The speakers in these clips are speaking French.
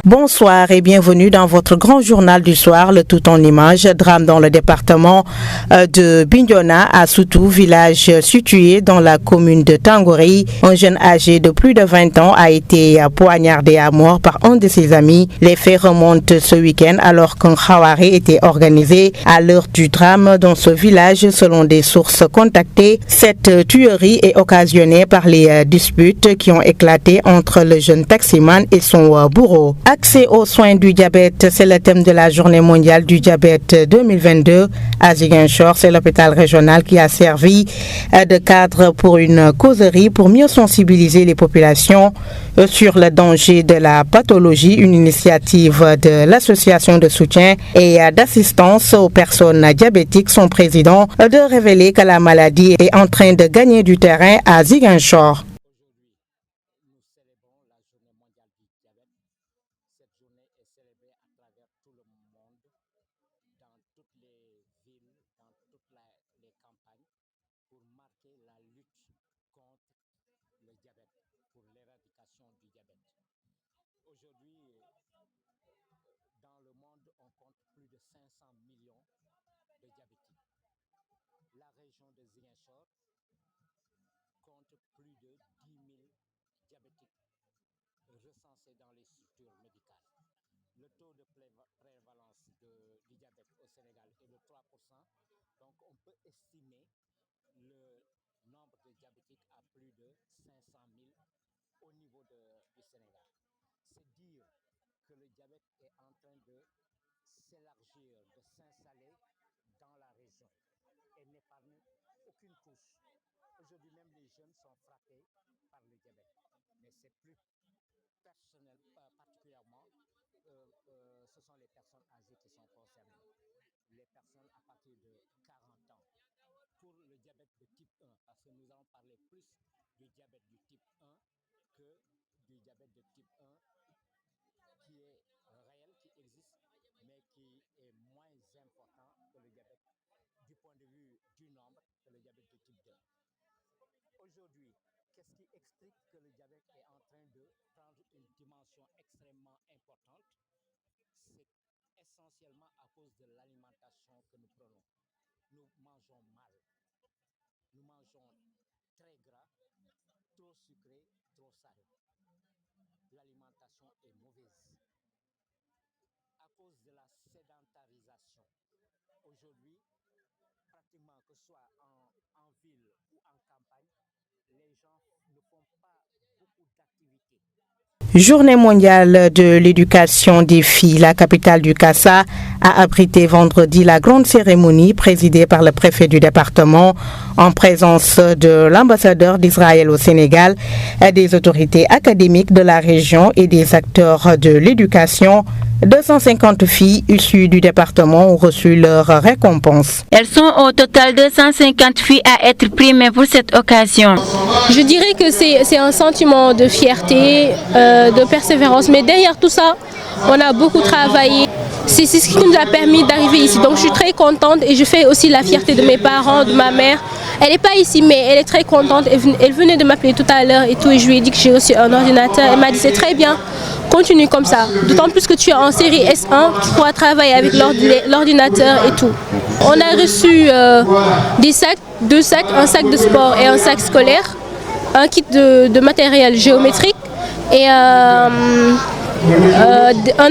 Bonsoir et bienvenue dans votre grand journal du soir, le tout en images. Drame dans le département de Bignona à Soutou, village situé dans la commune de Tangori. Un jeune âgé de plus de 20 ans a été poignardé à mort par un de ses amis. Les faits remontent ce week-end alors qu'un khawari était organisé à l'heure du drame dans ce village. Selon des sources contactées, cette tuerie est occasionnée par les disputes qui ont éclaté entre le jeune taximan et son bourreau. Accès aux soins du diabète, c'est le thème de la journée mondiale du diabète 2022 à Ziguinchor. C'est l'hôpital régional qui a servi de cadre pour une causerie pour mieux sensibiliser les populations sur le danger de la pathologie, une initiative de l'association de soutien et d'assistance aux personnes diabétiques. Son président de révéler que la maladie est en train de gagner du terrain à Ziguinchor. Journée mondiale de l'éducation des filles. La capitale du Kassa a abrité vendredi la grande cérémonie présidée par le préfet du département en présence de l'ambassadeur d'Israël au Sénégal, des autorités académiques de la région et des acteurs de l'éducation. 250 filles issues du département ont reçu leur récompense. Elles sont au total 250 filles à être primées pour cette occasion. Je dirais que c'est un sentiment de fierté, de persévérance, mais derrière tout ça, on a beaucoup travaillé. C'est ce qui nous a permis d'arriver ici. Donc je suis très contente et je fais aussi la fierté de mes parents, de ma mère. Elle n'est pas ici, mais elle est très contente. Elle venait de m'appeler tout à l'heure et tout, et je lui ai dit que j'ai reçu un ordinateur. Elle m'a dit c'est très bien, continue comme ça. D'autant plus que tu es en série S1, tu pourras travailler avec l'ordinateur et tout. On a reçu des sacs, 2 sacs, un sac de sport et un sac scolaire, un kit de matériel géométrique et un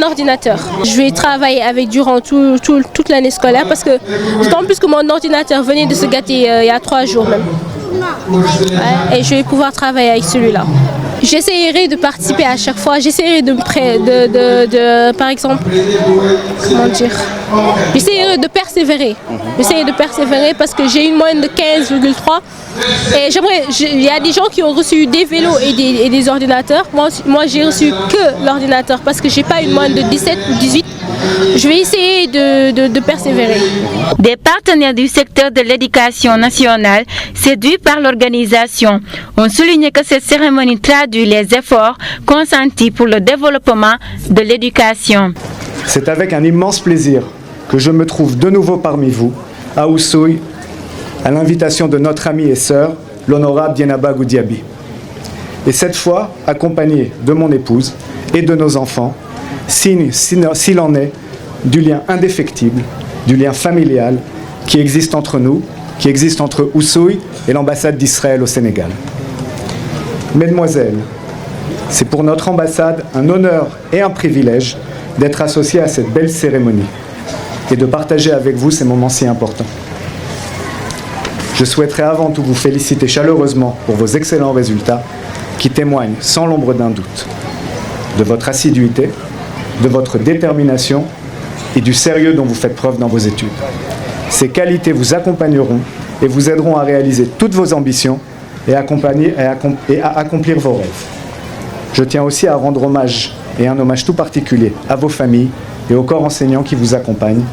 ordinateur. Je vais travailler avec durant toute l'année scolaire parce que d'autant plus que mon ordinateur venait de se gâter il y a 3 jours même. Ouais, et je vais pouvoir travailler avec celui-là. J'essaierai de participer à chaque fois, j'essaierai par exemple, comment dire, j'essaierai de persévérer. J'essaierai de persévérer parce que j'ai une moyenne de 15,3 et il y a des gens qui ont reçu des vélos et des ordinateurs. Moi j'ai reçu que l'ordinateur parce que j'ai pas une moyenne de 17 ou 18. Je vais essayer de persévérer. Des partenaires du secteur de l'éducation nationale, séduits par l'organisation, ont souligné que cette cérémonie traduit les efforts consentis pour le développement de l'éducation. C'est avec un immense plaisir que je me trouve de nouveau parmi vous, à Oussouye, à l'invitation de notre amie et sœur, l'honorable Dienaba Goudiaby. Et cette fois, accompagnée de mon épouse et de nos enfants, signe, s'il en est, du lien indéfectible, du lien familial qui existe entre nous, qui existe entre Oussouye et l'ambassade d'Israël au Sénégal. Mesdemoiselles, c'est pour notre ambassade un honneur et un privilège d'être associé à cette belle cérémonie et de partager avec vous ces moments si importants. Je souhaiterais avant tout vous féliciter chaleureusement pour vos excellents résultats qui témoignent sans l'ombre d'un doute de votre assiduité, de votre détermination et du sérieux dont vous faites preuve dans vos études. Ces qualités vous accompagneront et vous aideront à réaliser toutes vos ambitions et à accomplir vos rêves. Je tiens aussi à rendre hommage, et un hommage tout particulier, à vos familles et au corps enseignant qui vous accompagne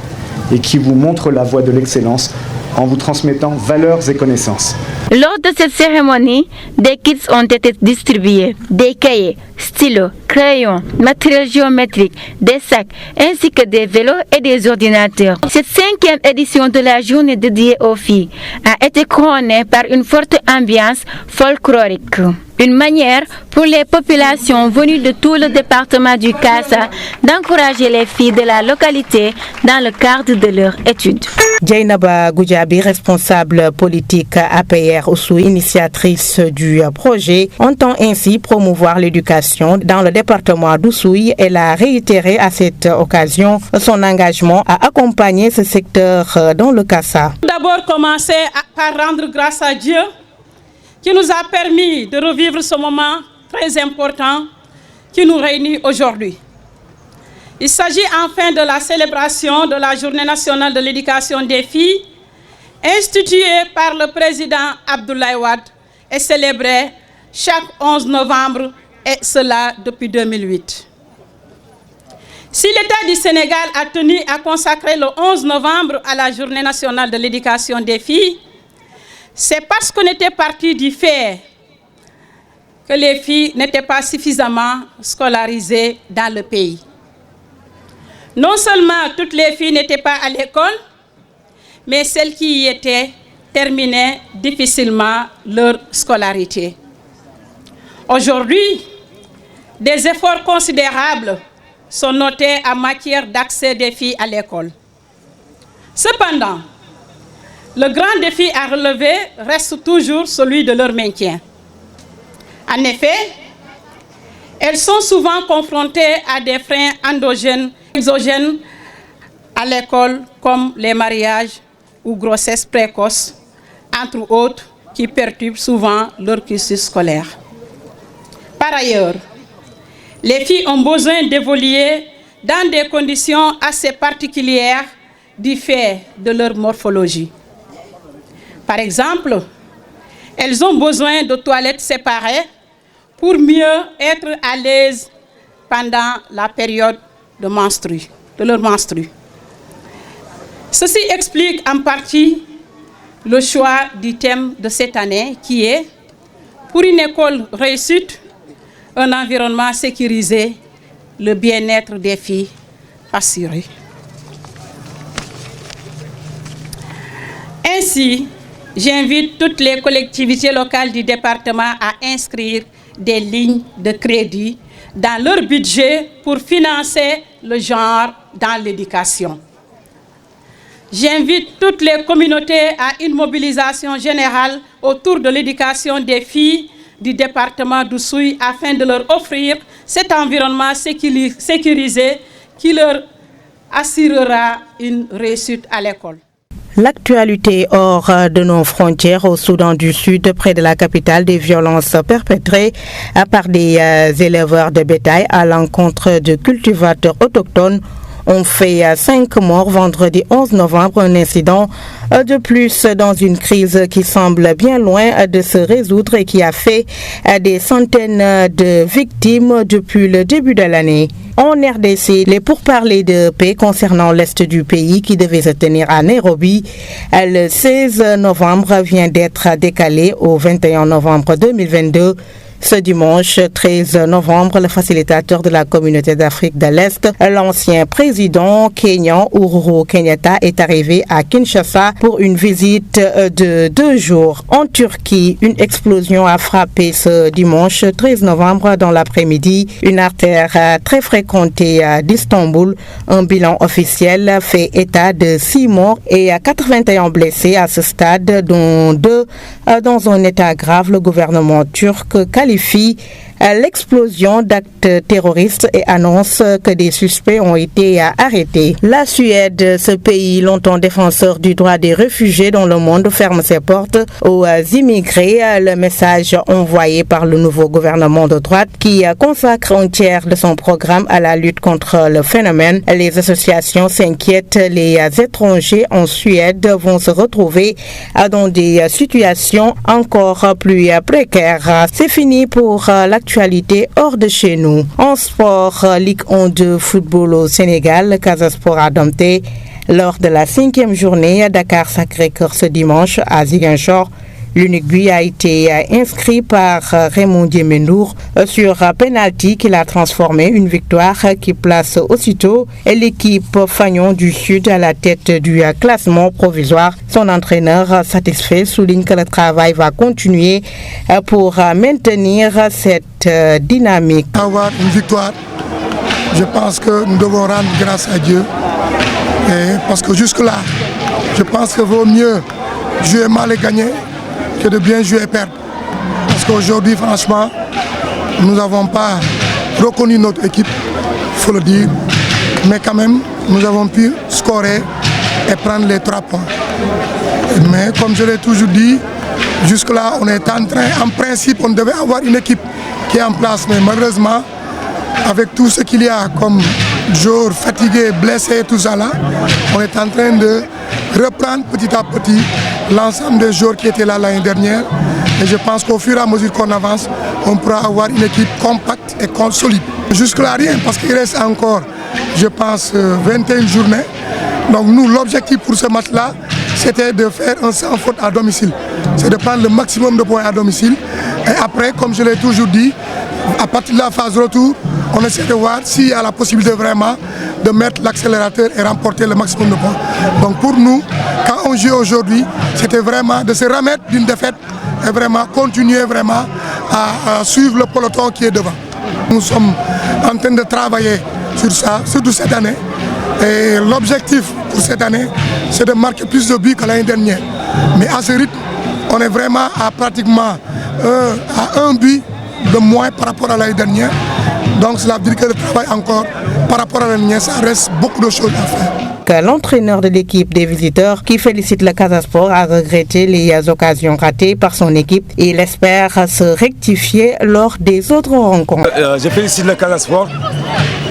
et qui vous montre la voie de l'excellence en vous transmettant valeurs et connaissances. Lors de cette cérémonie, des kits ont été distribués, des cahiers, stylos, crayons, matériel géométrique, des sacs, ainsi que des vélos et des ordinateurs. Cette 5e édition de la journée dédiée aux filles a été couronnée par une forte ambiance folklorique. Une manière pour les populations venues de tout le département du Kassa d'encourager les filles de la localité dans le cadre de leurs études. Djainaba Goudjabi, responsable politique APR Oussouye, initiatrice du projet, entend ainsi promouvoir l'éducation dans le département d'Oussouye. Elle a réitéré à cette occasion son engagement à accompagner ce secteur dans le Kassa. D'abord commencer par rendre grâce à Dieu qui nous a permis de revivre ce moment très important qui nous réunit aujourd'hui. Il s'agit enfin de la célébration de la Journée nationale de l'éducation des filles, instituée par le président Abdoulaye Wade et célébrée chaque 11 novembre, et cela depuis 2008. Si l'État du Sénégal a tenu à consacrer le 11 novembre à la Journée nationale de l'éducation des filles, c'est parce qu'on était parti du fait que les filles n'étaient pas suffisamment scolarisées dans le pays. Non seulement toutes les filles n'étaient pas à l'école, mais celles qui y étaient terminaient difficilement leur scolarité. Aujourd'hui, des efforts considérables sont notés en matière d'accès des filles à l'école. Cependant, le grand défi à relever reste toujours celui de leur maintien. En effet, elles sont souvent confrontées à des freins endogènes, exogènes à l'école, comme les mariages ou grossesses précoces, entre autres, qui perturbent souvent leur cursus scolaire. Par ailleurs, les filles ont besoin d'évoluer dans des conditions assez particulières du fait de leur morphologie. Par exemple, elles ont besoin de toilettes séparées pour mieux être à l'aise pendant la période de leur menstru. Ceci explique en partie le choix du thème de cette année qui est « Pour une école réussite, un environnement sécurisé, le bien-être des filles assuré ». Ainsi, j'invite toutes les collectivités locales du département à inscrire des lignes de crédit dans leur budget pour financer le genre dans l'éducation. J'invite toutes les communautés à une mobilisation générale autour de l'éducation des filles du département d'Oussouye afin de leur offrir cet environnement sécurisé qui leur assurera une réussite à l'école. L'actualité hors de nos frontières au Soudan du Sud, près de la capitale, des violences perpétrées par des éleveurs de bétail à l'encontre de cultivateurs autochtones ont fait 5 morts vendredi 11 novembre, un incident de plus dans une crise qui semble bien loin de se résoudre et qui a fait des centaines de victimes depuis le début de l'année. En RDC, les pourparlers de paix concernant l'Est du pays qui devaient se tenir à Nairobi le 16 novembre vient d'être décalé au 21 novembre 2022 Ce dimanche 13 novembre, le facilitateur de la communauté d'Afrique de l'Est, l'ancien président kényan Uhuru Kenyatta, est arrivé à Kinshasa pour une visite de 2 jours. En Turquie, une explosion a frappé ce dimanche 13 novembre dans l'après-midi une artère très fréquentée d'Istanbul. Un bilan officiel fait état de 6 morts et 81 blessés à ce stade, dont 2 dans un état grave. Le gouvernement turc qualifie l'explosion d'actes terroristes et annonce que des suspects ont été arrêtés. La Suède, ce pays longtemps défenseur du droit des réfugiés dans le monde, ferme ses portes aux immigrés. Le message envoyé par le nouveau gouvernement de droite qui consacre un tiers de son programme à la lutte contre le phénomène. Les associations s'inquiètent, les étrangers en Suède vont se retrouver dans des situations encore plus précaires. C'est fini pour l'actualité hors de chez nous. En sport, Ligue 1 de football au Sénégal, Casa Sport a dompté lors de la 5e journée Dakar-Sacré-Cœur ce dimanche à Ziguinchor. L'unique but a été inscrit par Raymond Diémendour sur penalty qu'il a transformé une victoire qui place aussitôt l'équipe Fagnon du Sud à la tête du classement provisoire. Son entraîneur satisfait souligne que le travail va continuer pour maintenir cette dynamique. Avoir une victoire, je pense que nous devons rendre grâce à Dieu. Et parce que jusque-là, je pense que vaut mieux jouer mal et gagner que de bien jouer et perdre. Parce qu'aujourd'hui, franchement, nous n'avons pas reconnu notre équipe, il faut le dire. Mais quand même, nous avons pu scorer et prendre les 3 points. Mais comme je l'ai toujours dit, jusque-là, on est en train, en principe, on devait avoir une équipe qui est en place. Mais malheureusement, avec tout ce qu'il y a comme joueurs fatigués, blessés, tout ça là, on est en train de reprendre petit à petit l'ensemble des joueurs qui étaient là l'année dernière. Et je pense qu'au fur et à mesure qu'on avance, on pourra avoir une équipe compacte et solide. Jusque-là, rien, parce qu'il reste encore, je pense, 21 journées. Donc nous, l'objectif pour ce match-là, c'était de faire un sans faute à domicile. C'est de prendre le maximum de points à domicile. Et après, comme je l'ai toujours dit, à partir de la phase retour, on essaie de voir s'il y a la possibilité vraiment de mettre l'accélérateur et remporter le maximum de points. Donc pour nous, quand on joue aujourd'hui, c'était vraiment de se remettre d'une défaite et vraiment continuer vraiment à suivre le peloton qui est devant. Nous sommes en train de travailler sur ça, surtout cette année. Et l'objectif pour cette année, c'est de marquer plus de buts que l'année dernière. Mais à ce rythme, on est vraiment à pratiquement à 1 but de moins par rapport à l'année dernière. Donc cela veut dire que le travail encore par rapport à l'année dernière, ça reste beaucoup de choses à faire. L'entraîneur de l'équipe des visiteurs qui félicite le Casa Sport a regretté les occasions ratées par son équipe et il espère se rectifier lors des autres rencontres. Je félicite le Casa Sport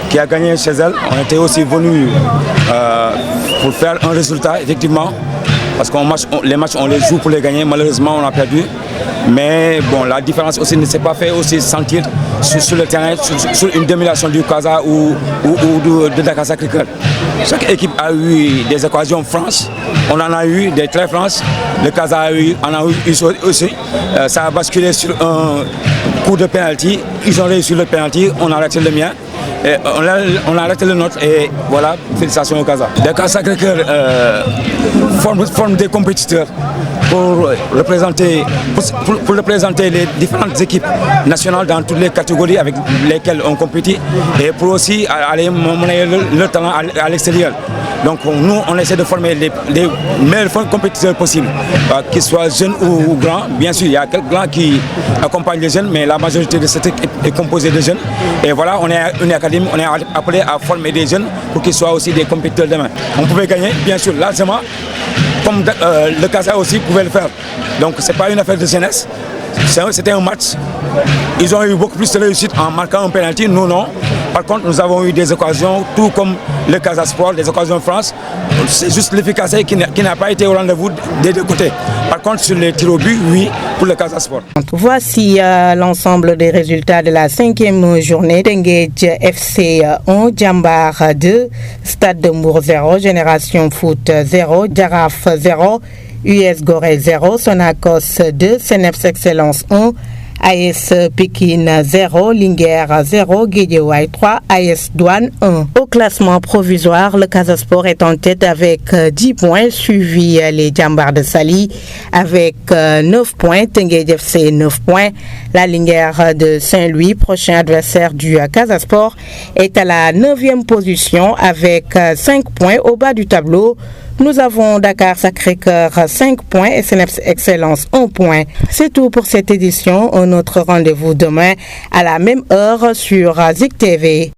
qui a gagné chez elle. On était aussi venus pour faire un résultat, effectivement, parce que les matchs on les joue pour les gagner. Malheureusement on a perdu. Mais bon, la différence aussi ne s'est pas fait aussi sentir sur le terrain, sur une domination du Casa ou de Dakar Sacré-Cœur. Chaque équipe a eu des occasions franches, on en a eu des très franches, le Casa en a eu aussi. Ça a basculé sur un coup de penalty, ils ont réussi le penalty, on a raté le mien. Et on a arrêté le nôtre et voilà, félicitations au Casa. Dakar Sacré-Cœur forme des compétiteurs pour représenter les différentes équipes nationales dans toutes les catégories avec lesquelles on compétit et pour aussi aller mener le talent à l'extérieur. Donc nous, on essaie de former les meilleurs compétiteurs possibles, qu'ils soient jeunes ou grands. Bien sûr, il y a quelques grands qui accompagnent les jeunes, mais la majorité de cette équipe est composée de jeunes. Et voilà, on est une académie, on est appelé à former des jeunes pour qu'ils soient aussi des compétiteurs demain. On pouvait gagner, bien sûr, largement, comme le Casa aussi pouvait le faire. Donc ce n'est pas une affaire de jeunesse, c'était un match. Ils ont eu beaucoup plus de réussite en marquant un penalty, nous non. Par contre, nous avons eu des occasions, tout comme le Casa Sport, des occasions France. C'est juste l'efficacité qui n'a pas été au rendez-vous des deux côtés. Par contre, sur les tirs au but, oui, pour le Casa Sport. Voici l'ensemble des résultats de la 5e journée. Tenguedj FC 1, Djambar 2, Stade de Mbour 0, Génération Foot 0, Jaraaf 0, US Gorée 0, Sonacos 2, Ceneps Excellence 1, AS Pékin 0, Linguère 0, Guédiawaye 3, AS Douane 1. Au classement provisoire, le Casa Sport est en tête avec 10 points, suivi les Djambar de Sali avec 9 points, Teungueth FC 9 points. La Linguère de Saint-Louis, prochain adversaire du Casa Sport, est à la 9e position avec 5 points au bas du tableau. Nous avons Dakar Sacré-Cœur 5 points et SNEPS Excellence 1 point. C'est tout pour cette édition. Un autre rendez-vous demain à la même heure sur Zik TV.